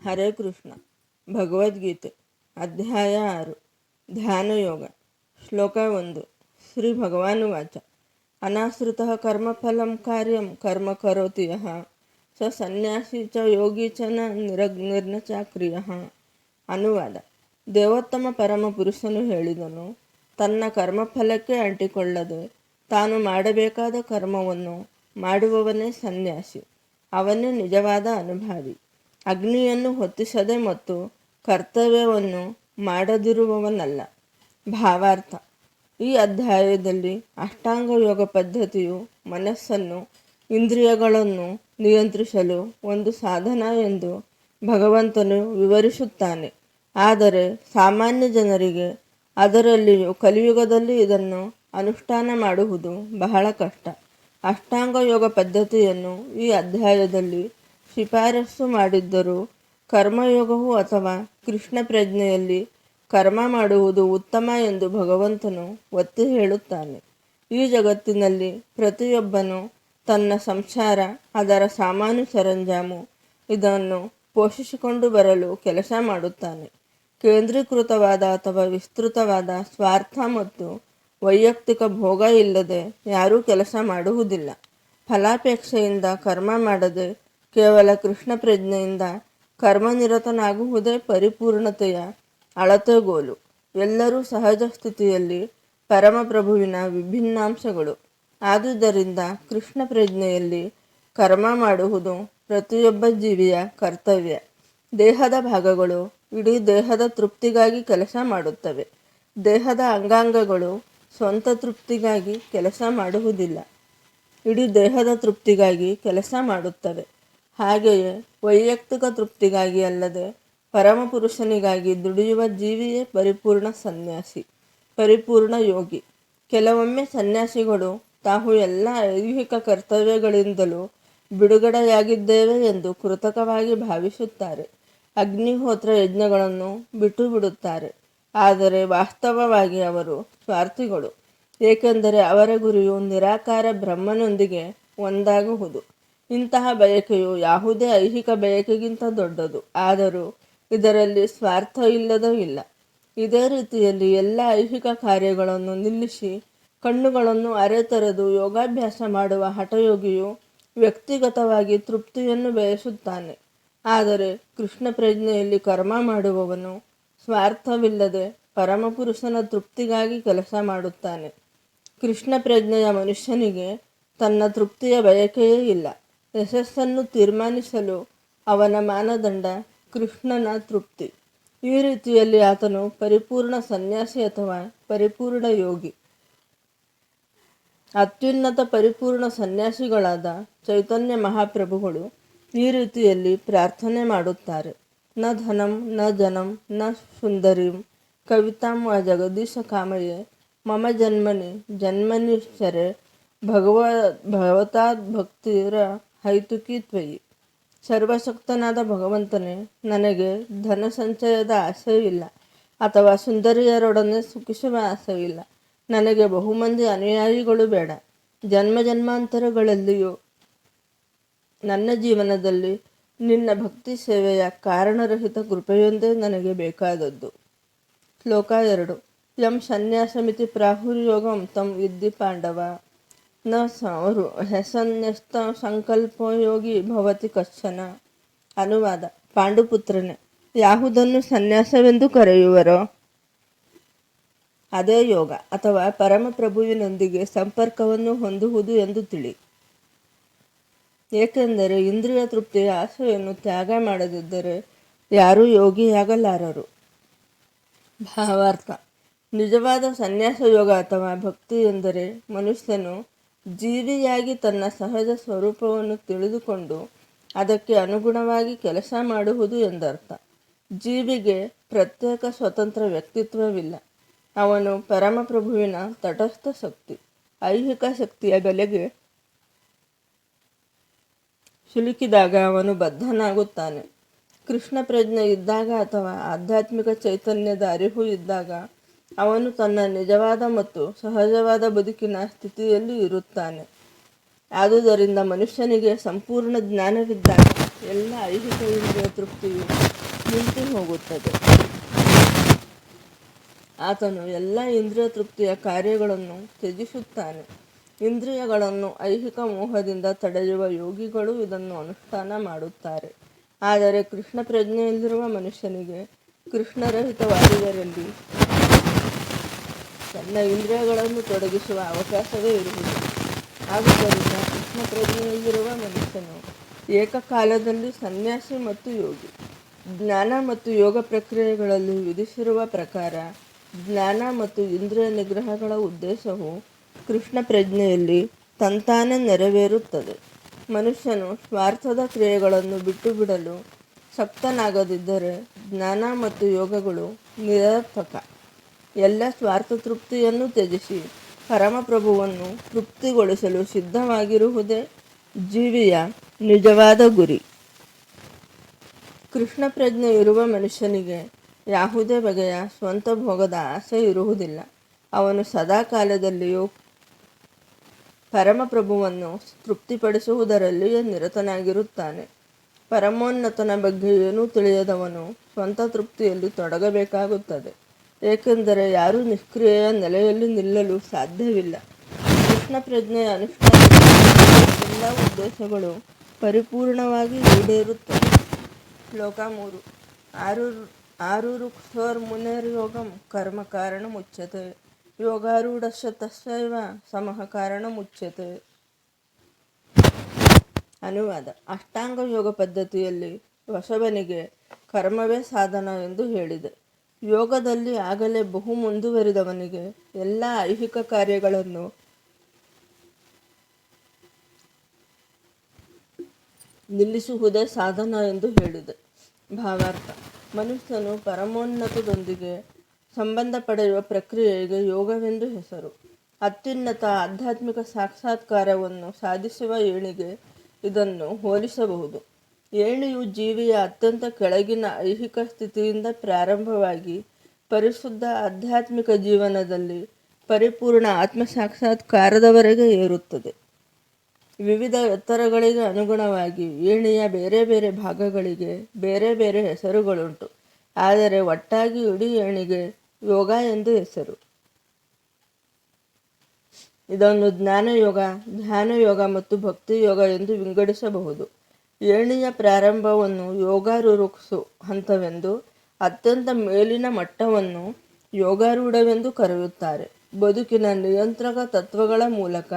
ಹರೇ ಕೃಷ್ಣ. ಭಗವದ್ಗೀತೆ ಅಧ್ಯಾಯ 6 ಧ್ಯಾನಯೋಗ. ಶ್ಲೋಕ 1. ಶ್ರೀ ಭಗವಾನುವಾಚ. ಅನಾಶ್ರಿತಃ ಕರ್ಮಫಲಂ ಕಾರ್ಯಂ ಕರ್ಮ ಕರೋತಿ ಯಃ ಸ ಸನ್ಯಾಸಿ ಚ ಯೋಗಿ ಚ ನ ನಿರ್ನಚಾಕ್ರಿಯಃ. ಅನುವಾದ. ದೇವೋತ್ತಮ ಪರಮ ಪುರುಷನು ಹೇಳಿದನು, ತನ್ನ ಕರ್ಮಫಲಕ್ಕೆ ಅಂಟಿಕೊಳ್ಳದೆ ತಾನು ಮಾಡಬೇಕಾದ ಕರ್ಮವನ್ನು ಮಾಡುವವನೇ ಸನ್ಯಾಸಿ, ಅವನೇ ನಿಜವಾದ ಅನುಭಾವಿ. ಅಗ್ನಿಯನ್ನು ಹೊತ್ತಿಸದೆ ಮತ್ತು ಕರ್ತವ್ಯವನ್ನು ಮಾಡದಿರುವವನಲ್ಲ. ಭಾವಾರ್ಥ. ಈ ಅಧ್ಯಾಯದಲ್ಲಿ ಅಷ್ಟಾಂಗ ಯೋಗ ಪದ್ಧತಿಯು ಮನಸ್ಸನ್ನು, ಇಂದ್ರಿಯಗಳನ್ನು ನಿಯಂತ್ರಿಸಲು ಒಂದು ಸಾಧನ ಎಂದು ಭಗವಂತನು ವಿವರಿಸುತ್ತಾನೆ. ಆದರೆ ಸಾಮಾನ್ಯ ಜನರಿಗೆ, ಅದರಲ್ಲಿಯೂ ಕಲಿಯುಗದಲ್ಲಿ ಇದನ್ನು ಅನುಷ್ಠಾನ ಮಾಡುವುದು ಬಹಳ ಕಷ್ಟ. ಅಷ್ಟಾಂಗ ಯೋಗ ಪದ್ಧತಿಯನ್ನು ಈ ಅಧ್ಯಾಯದಲ್ಲಿ ಶಿಫಾರಸು ಮಾಡಿದ್ದರೂ ಕರ್ಮಯೋಗವು ಅಥವಾ ಕೃಷ್ಣ ಪ್ರಜ್ಞೆಯಲ್ಲಿ ಕರ್ಮ ಮಾಡುವುದು ಉತ್ತಮ ಎಂದು ಭಗವಂತನು ಒತ್ತಿ ಹೇಳುತ್ತಾನೆ. ಈ ಜಗತ್ತಿನಲ್ಲಿ ಪ್ರತಿಯೊಬ್ಬನು ತನ್ನ ಸಂಸಾರ, ಅದರ ಸಾಮಾನು ಸರಂಜಾಮು ಇದನ್ನು ಪೋಷಿಸಿಕೊಂಡು ಬರಲು ಕೆಲಸ ಮಾಡುತ್ತಾನೆ. ಕೇಂದ್ರೀಕೃತವಾದ ಅಥವಾ ವಿಸ್ತೃತವಾದ ಸ್ವಾರ್ಥ ಮತ್ತು ವೈಯಕ್ತಿಕ ಭೋಗ ಇಲ್ಲದೆ ಯಾರೂ ಕೆಲಸ ಮಾಡುವುದಿಲ್ಲ. ಫಲಾಪೇಕ್ಷೆಯಿಂದ ಕರ್ಮ ಮಾಡದೆ ಕೇವಲ ಕೃಷ್ಣ ಪ್ರಜ್ಞೆಯಿಂದ ಕರ್ಮನಿರತನಾಗುವುದೇ ಪರಿಪೂರ್ಣತೆಯ ಅಳತೆಗೋಲು. ಎಲ್ಲರೂ ಸಹಜ ಸ್ಥಿತಿಯಲ್ಲಿ ಪರಮಪ್ರಭುವಿನ ವಿಭಿನ್ನಾಂಶಗಳು. ಆದುದರಿಂದ ಕೃಷ್ಣ ಪ್ರಜ್ಞೆಯಲ್ಲಿ ಕರ್ಮ ಮಾಡುವುದು ಪ್ರತಿಯೊಬ್ಬ ಜೀವಿಯ ಕರ್ತವ್ಯ. ದೇಹದ ಭಾಗಗಳು ಇಡೀ ದೇಹದ ತೃಪ್ತಿಗಾಗಿ ಕೆಲಸ ಮಾಡುತ್ತವೆ. ದೇಹದ ಅಂಗಾಂಗಗಳು ಸ್ವಂತ ತೃಪ್ತಿಗಾಗಿ ಕೆಲಸ ಮಾಡುವುದಿಲ್ಲ, ಇಡೀ ದೇಹದ ತೃಪ್ತಿಗಾಗಿ ಕೆಲಸ ಮಾಡುತ್ತವೆ. ಹಾಗೆಯೇ ವೈಯಕ್ತಿಕ ತೃಪ್ತಿಗಾಗಿ ಅಲ್ಲದೆ ಪರಮಪುರುಷನಿಗಾಗಿ ದುಡಿಯುವ ಜೀವಿಯೇ ಪರಿಪೂರ್ಣ ಸನ್ಯಾಸಿ, ಪರಿಪೂರ್ಣ ಯೋಗಿ. ಕೆಲವೊಮ್ಮೆ ಸನ್ಯಾಸಿಗಳು ತಾವು ಎಲ್ಲ ಐಹಿಕ ಕರ್ತವ್ಯಗಳಿಂದಲೂ ಬಿಡುಗಡೆಯಾಗಿದ್ದೇವೆ ಎಂದು ಕೃತಕವಾಗಿ ಭಾವಿಸುತ್ತಾರೆ. ಅಗ್ನಿಹೋತ್ರ ಯಜ್ಞಗಳನ್ನು ಬಿಟ್ಟು ಬಿಡುತ್ತಾರೆ. ಆದರೆ ವಾಸ್ತವವಾಗಿ ಅವರು ಸ್ವಾರ್ಥಿಗಳು, ಏಕೆಂದರೆ ಅವರ ಗುರಿಯು ನಿರಾಕಾರ ಬ್ರಹ್ಮನೊಂದಿಗೆ ಒಂದಾಗುವುದು. ಇಂತಹ ಬಯಕೆಯು ಯಾವುದೇ ಐಹಿಕ ಬಯಕೆಗಿಂತ ದೊಡ್ಡದು, ಆದರೂ ಇದರಲ್ಲಿ ಸ್ವಾರ್ಥ ಇಲ್ಲದೂ ಇಲ್ಲ. ಇದೇ ರೀತಿಯಲ್ಲಿ ಎಲ್ಲ ಐಹಿಕ ಕಾರ್ಯಗಳನ್ನು ನಿಲ್ಲಿಸಿ ಕಣ್ಣುಗಳನ್ನು ಅರೆತರೆದು ಯೋಗಾಭ್ಯಾಸ ಮಾಡುವ ಹಠಯೋಗಿಯು ವ್ಯಕ್ತಿಗತವಾಗಿ ತೃಪ್ತಿಯನ್ನು ಬಯಸುತ್ತಾನೆ. ಆದರೆ ಕೃಷ್ಣ ಪ್ರಜ್ಞೆಯಲ್ಲಿ ಕರ್ಮ ಮಾಡುವವನು ಸ್ವಾರ್ಥವಿಲ್ಲದೆ ಪರಮಪುರುಷನ ತೃಪ್ತಿಗಾಗಿ ಕೆಲಸ ಮಾಡುತ್ತಾನೆ. ಕೃಷ್ಣ ಪ್ರಜ್ಞೆಯ ಮನುಷ್ಯನಿಗೆ ತನ್ನ ತೃಪ್ತಿಯ ಬಯಕೆಯೇ ಇಲ್ಲ. ಯಶಸ್ಸನ್ನು ತೀರ್ಮಾನಿಸಲು ಅವನ ಮಾನದಂಡ ಕೃಷ್ಣನ ತೃಪ್ತಿ. ಈ ರೀತಿಯಲ್ಲಿ ಆತನು ಪರಿಪೂರ್ಣ ಸನ್ಯಾಸಿ ಅಥವಾ ಪರಿಪೂರ್ಣ ಯೋಗಿ. ಅತ್ಯುನ್ನತ ಪರಿಪೂರ್ಣ ಸನ್ಯಾಸಿಗಳಾದ ಚೈತನ್ಯ ಮಹಾಪ್ರಭುಗಳು ಈ ರೀತಿಯಲ್ಲಿ ಪ್ರಾರ್ಥನೆ ಮಾಡುತ್ತಾರೆ. ನ ಧನಂ ನ ಜನಂ ನ ಸುಂದರಿಂ ಕವಿತಾಂ ವ ಜಗದೀಶ ಕಾಮಯೇ ಮಮ ಜನ್ಮನಿ ಜನ್ಮನಿಶ್ಚರೆ ಭಗವತಾದ್ ಭಕ್ತಿರ ಹೈತುಕಿ ತ್ವಯಿ. ಸರ್ವಶಕ್ತನಾದ ಭಗವಂತನೇ, ನನಗೆ ಧನ ಸಂಚಯದ ಆಸೆಯಿಲ್ಲ ಅಥವಾ ಸುಂದರಿಯರೊಡನೆ ಸುಖಿಸುವ ಆಸೆಯಿಲ್ಲ. ನನಗೆ ಬಹುಮಂದಿ ಅನುಯಾಯಿಗಳು ಬೇಡ. ಜನ್ಮ ಜನ್ಮಾಂತರಗಳಲ್ಲಿಯೂ ನನ್ನ ಜೀವನದಲ್ಲಿ ನಿನ್ನ ಭಕ್ತಿ ಸೇವೆಯ ಕಾರಣರಹಿತ ಕೃಪೆಯೊಂದೇ ನನಗೆ ಬೇಕಾದದ್ದು. ಶ್ಲೋಕ 2. ಯಂ ಸನ್ಯಾಸಮಿತಿ ಪ್ರಾಹುರ್ಯೋಗಂ ತಂ ವಿದ್ಧಿ ಪಾಂಡವ ನ ಹೆಸನ್ಯಸ್ತ ಸಂಕಲ್ಪೋ ಯೋಗಿ ಭವತಿ ಕಶ್ಚನ. ಅನುವಾದ. ಪಾಂಡುಪುತ್ರನೇ, ಯಾವುದನ್ನು ಸನ್ಯಾಸವೆಂದು ಕರೆಯುವರೋ ಅದೇ ಯೋಗ ಅಥವಾ ಪರಮಪ್ರಭುವಿನೊಂದಿಗೆ ಸಂಪರ್ಕವನ್ನು ಹೊಂದುವುದು ಎಂದು ತಿಳಿ. ಏಕೆಂದರೆ ಇಂದ್ರಿಯ ತೃಪ್ತಿಯ ಆಸೆಯನ್ನು ತ್ಯಾಗ ಮಾಡದಿದ್ದರೆ ಯಾರೂ ಯೋಗಿಯಾಗಲಾರರು. ಭಾವಾರ್ಥ. ನಿಜವಾದ ಸನ್ಯಾಸ ಯೋಗ ಅಥವಾ ಭಕ್ತಿ ಎಂದರೆ ಮನುಷ್ಯನು ಜೀವಿಯಾಗಿ ತನ್ನ ಸಹಜ ಸ್ವರೂಪವನ್ನು ತಿಳಿದುಕೊಂಡು ಅದಕ್ಕೆ ಅನುಗುಣವಾಗಿ ಕೆಲಸ ಮಾಡುವುದು ಎಂದರ್ಥ. ಜೀವಿಗೆ ಪ್ರತ್ಯೇಕ ಸ್ವತಂತ್ರ ವ್ಯಕ್ತಿತ್ವವಿಲ್ಲ. ಅವನು ಪರಮಪ್ರಭುವಿನ ತಟಸ್ಥ ಶಕ್ತಿ. ಐಹಿಕ ಶಕ್ತಿಯ ಬಲೆಗೆ ಸಿಲುಕಿದಾಗ ಅವನು ಬದ್ಧನಾಗುತ್ತಾನೆ. ಕೃಷ್ಣ ಪ್ರಜ್ಞೆ ಇದ್ದಾಗ ಅಥವಾ ಆಧ್ಯಾತ್ಮಿಕ ಚೈತನ್ಯದ ಅರಿವು ಇದ್ದಾಗ ಅವನು ತನ್ನ ನಿಜವಾದ ಮತ್ತು ಸಹಜವಾದ ಬದುಕಿನ ಸ್ಥಿತಿಯಲ್ಲಿ ಇರುತ್ತಾನೆ. ಆದುದರಿಂದ ಮನುಷ್ಯನಿಗೆ ಸಂಪೂರ್ಣ ಜ್ಞಾನವಿದ್ದಾಗ ಎಲ್ಲ ಐಹಿಕ ಇಂದ್ರಿಯ ತೃಪ್ತಿಯು ನಿಂತು ಹೋಗುತ್ತದೆ. ಆತನು ಎಲ್ಲ ಇಂದ್ರಿಯ ತೃಪ್ತಿಯ ಕಾರ್ಯಗಳನ್ನು ತ್ಯಜಿಸುತ್ತಾನೆ. ಇಂದ್ರಿಯಗಳನ್ನು ಐಹಿಕ ಮೋಹದಿಂದ ತಡೆಯುವ ಯೋಗಿಗಳು ಇದನ್ನು ಅನುಷ್ಠಾನ ಮಾಡುತ್ತಾರೆ. ಆದರೆ ಕೃಷ್ಣ ಪ್ರಜ್ಞೆಯಲ್ಲಿರುವ ಮನುಷ್ಯನಿಗೆ ಕೃಷ್ಣರಹಿತವಾದುದರಲ್ಲಿ ತನ್ನ ಇಂದ್ರಿಯಗಳನ್ನು ತೊಡಗಿಸುವ ಅವಕಾಶವೇ ಇರುವುದಿಲ್ಲ. ಆದುದರಿಂದ ಕೃಷ್ಣ ಪ್ರಜ್ಞೆಯಲ್ಲಿರುವ ಮನುಷ್ಯನು ಏಕಕಾಲದಲ್ಲಿ ಸನ್ಯಾಸಿ ಮತ್ತು ಯೋಗಿ. ಜ್ಞಾನ ಮತ್ತು ಯೋಗ ಪ್ರಕ್ರಿಯೆಗಳಲ್ಲಿ ವಿಧಿಸಿರುವ ಪ್ರಕಾರ ಜ್ಞಾನ ಮತ್ತು ಇಂದ್ರಿಯ ನಿಗ್ರಹಗಳ ಉದ್ದೇಶವು ಕೃಷ್ಣ ಪ್ರಜ್ಞೆಯಲ್ಲಿ ತಂತಾನೇ ನೆರವೇರುತ್ತದೆ. ಮನುಷ್ಯನು ಸ್ವಾರ್ಥದ ಕ್ರಿಯೆಗಳನ್ನು ಬಿಟ್ಟು ಬಿಡಲು ಶಕ್ತನಾಗದಿದ್ದರೆ ಜ್ಞಾನ ಮತ್ತು ಯೋಗಗಳು ನಿರರ್ಥಕ. ಎಲ್ಲ ಸ್ವಾರ್ಥ ತೃಪ್ತಿಯನ್ನು ತ್ಯಜಿಸಿ ಪರಮಪ್ರಭುವನ್ನು ತೃಪ್ತಿಗೊಳಿಸಲು ಸಿದ್ಧವಾಗಿರುವುದೇ ಜೀವಿಯ ನಿಜವಾದ ಗುರಿ. ಕೃಷ್ಣ ಪ್ರಜ್ಞೆ ಇರುವ ಮನುಷ್ಯನಿಗೆ ಯಾವುದೇ ಬಗೆಯ ಸ್ವಂತ ಭೋಗದ ಆಸೆ ಇರುವುದಿಲ್ಲ. ಅವನು ಸದಾ ಕಾಲದಲ್ಲಿಯೂ ಪರಮಪ್ರಭುವನ್ನು ತೃಪ್ತಿಪಡಿಸುವುದರಲ್ಲಿಯೇ ನಿರತನಾಗಿರುತ್ತಾನೆ. ಪರಮೋನ್ನತನ ಬಗ್ಗೆ ಏನೂ ತಿಳಿಯದವನು ಸ್ವಂತ ತೃಪ್ತಿಯಲ್ಲಿ ತೊಡಗಬೇಕಾಗುತ್ತದೆ. ಏಕೆಂದರೆ ಯಾರೂ ನಿಷ್ಕ್ರಿಯೆಯ ನೆಲೆಯಲ್ಲಿ ನಿಲ್ಲಲು ಸಾಧ್ಯವಿಲ್ಲ. ಕೃಷ್ಣ ಪ್ರಜ್ಞೆಯ ಅನುಷ್ಠಾನದಿಂದ ಎಲ್ಲ ಉದ್ದೇಶಗಳು ಪರಿಪೂರ್ಣವಾಗಿ ಈಡೇರುತ್ತವೆ. ಶ್ಲೋಕ 3. ಆರುರುಕ್ಷೋರ್ಮುನೇರ್ಯೋಗಂ ಕರ್ಮ ಕಾರಣಮುಚ್ಯತೆ ಯೋಗಾರೂಢಸ್ಯ ತಸ್ಯೈವ ಸಮಃ ಕಾರಣಮುಚ್ಯತೆ. ಅನುವಾದ: ಅಷ್ಟಾಂಗ ಯೋಗ ಪದ್ಧತಿಯಲ್ಲಿ ವಸವನಿಗೆ ಕರ್ಮವೇ ಸಾಧನ ಎಂದು ಹೇಳಿದೆ. ಯೋಗದಲ್ಲಿ ಆಗಲೇ ಬಹು ಮುಂದುವರಿದವನಿಗೆ ಎಲ್ಲ ಐಹಿಕ ಕಾರ್ಯಗಳನ್ನು ನಿಲ್ಲಿಸುವುದೇ ಸಾಧನ ಎಂದು ಹೇಳಿದೆ. ಭಾವಾರ್ಥ: ಮನುಷ್ಯನು ಪರಮೋನ್ನತದೊಂದಿಗೆ ಸಂಬಂಧ ಪಡೆಯುವ ಪ್ರಕ್ರಿಯೆಗೆ ಯೋಗವೆಂದು ಹೆಸರು. ಅತ್ಯುನ್ನತ ಆಧ್ಯಾತ್ಮಿಕ ಸಾಕ್ಷಾತ್ಕಾರವನ್ನು ಸಾಧಿಸುವ ಏಣಿಗೆ ಇದನ್ನು ಹೋಲಿಸಬಹುದು. ಏಣಿಯು ಜೀವಿಯ ಅತ್ಯಂತ ಕೆಳಗಿನ ಐಹಿಕ ಸ್ಥಿತಿಯಿಂದ ಪ್ರಾರಂಭವಾಗಿ ಪರಿಶುದ್ಧ ಆಧ್ಯಾತ್ಮಿಕ ಜೀವನದಲ್ಲಿ ಪರಿಪೂರ್ಣ ಆತ್ಮಸಾಕ್ಷಾತ್ಕಾರದವರೆಗೆ ಏರುತ್ತದೆ. ವಿವಿಧ ಎತ್ತರಗಳಿಗೆ ಅನುಗುಣವಾಗಿ ಏಣಿಯ ಬೇರೆ ಬೇರೆ ಭಾಗಗಳಿಗೆ ಬೇರೆ ಬೇರೆ ಹೆಸರುಗಳುಂಟು. ಆದರೆ ಒಟ್ಟಾಗಿ ಇಡೀ ಏಣಿಗೆ ಯೋಗ ಎಂದು ಹೆಸರು. ಇದನ್ನು ಜ್ಞಾನಯೋಗ, ಧ್ಯಾನಯೋಗ ಮತ್ತು ಭಕ್ತಿಯೋಗ ಎಂದು ವಿಂಗಡಿಸಬಹುದು. ಏಣಿಯ ಪ್ರಾರಂಭವನ್ನು ಯೋಗಾರುರುಕ್ಷು ಹಂತವೆಂದು, ಅತ್ಯಂತ ಮೇಲಿನ ಮಟ್ಟವನ್ನು ಯೋಗಾರೂಢವೆಂದು ಕರೆಯುತ್ತಾರೆ. ಬದುಕಿನ ನಿಯಂತ್ರಕ ತತ್ವಗಳ ಮೂಲಕ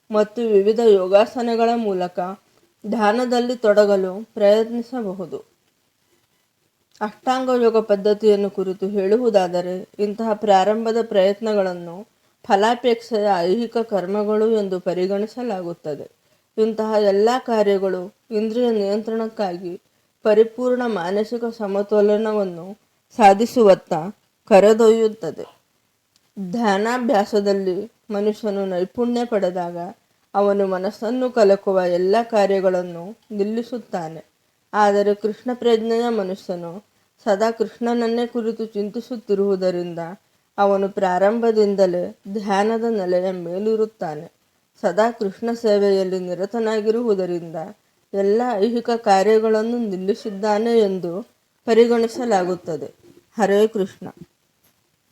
ಮತ್ತು ವಿವಿಧ ಯೋಗಾಸನಗಳ ಮೂಲಕ ಧ್ಯಾನದಲ್ಲಿ ತೊಡಗಲು ಪ್ರಯತ್ನಿಸಬಹುದು. ಅಷ್ಟಾಂಗ ಯೋಗ ಪದ್ಧತಿಯನ್ನು ಕುರಿತು ಹೇಳುವುದಾದರೆ, ಇಂತಹ ಪ್ರಾರಂಭದ ಪ್ರಯತ್ನಗಳನ್ನು ಫಲಾಪೇಕ್ಷೆಯ ಐಹಿಕ ಕರ್ಮಗಳು ಎಂದು ಪರಿಗಣಿಸಲಾಗುತ್ತದೆ. ಇಂತಹ ಎಲ್ಲ ಕಾರ್ಯಗಳು ಇಂದ್ರಿಯ ನಿಯಂತ್ರಣಕ್ಕಾಗಿ ಪರಿಪೂರ್ಣ ಮಾನಸಿಕ ಸಮತೋಲನವನ್ನು ಸಾಧಿಸುವತ್ತ ಕರೆದೊಯ್ಯುತ್ತದೆ. ಧ್ಯಾನಾಭ್ಯಾಸದಲ್ಲಿ ಮನುಷ್ಯನು ನೈಪುಣ್ಯ ಪಡೆದಾಗ ಅವನು ಮನಸ್ಸನ್ನು ಕಲಕುವ ಎಲ್ಲ ಕಾರ್ಯಗಳನ್ನು ನಿಲ್ಲಿಸುತ್ತಾನೆ. ಆದರೆ ಕೃಷ್ಣ ಪ್ರಜ್ಞೆಯ ಮನುಷ್ಯನು ಸದಾ ಕೃಷ್ಣನನ್ನೇ ಕುರಿತು ಚಿಂತಿಸುತ್ತಿರುವುದರಿಂದ ಅವನು ಪ್ರಾರಂಭದಿಂದಲೇ ಧ್ಯಾನದ ನೆಲೆಯ ಮೇಲಿರುತ್ತಾನೆ. ಸದಾ ಕೃಷ್ಣ ಸೇವೆಯಲ್ಲಿ ನಿರತನಾಗಿರುವುದರಿಂದ ಎಲ್ಲ ಐಹಿಕ ಕಾರ್ಯಗಳನ್ನು ನಿಲ್ಲಿಸಿದ್ದಾನೆ ಎಂದು ಪರಿಗಣಿಸಲಾಗುತ್ತದೆ. ಹರೇ ಕೃಷ್ಣ.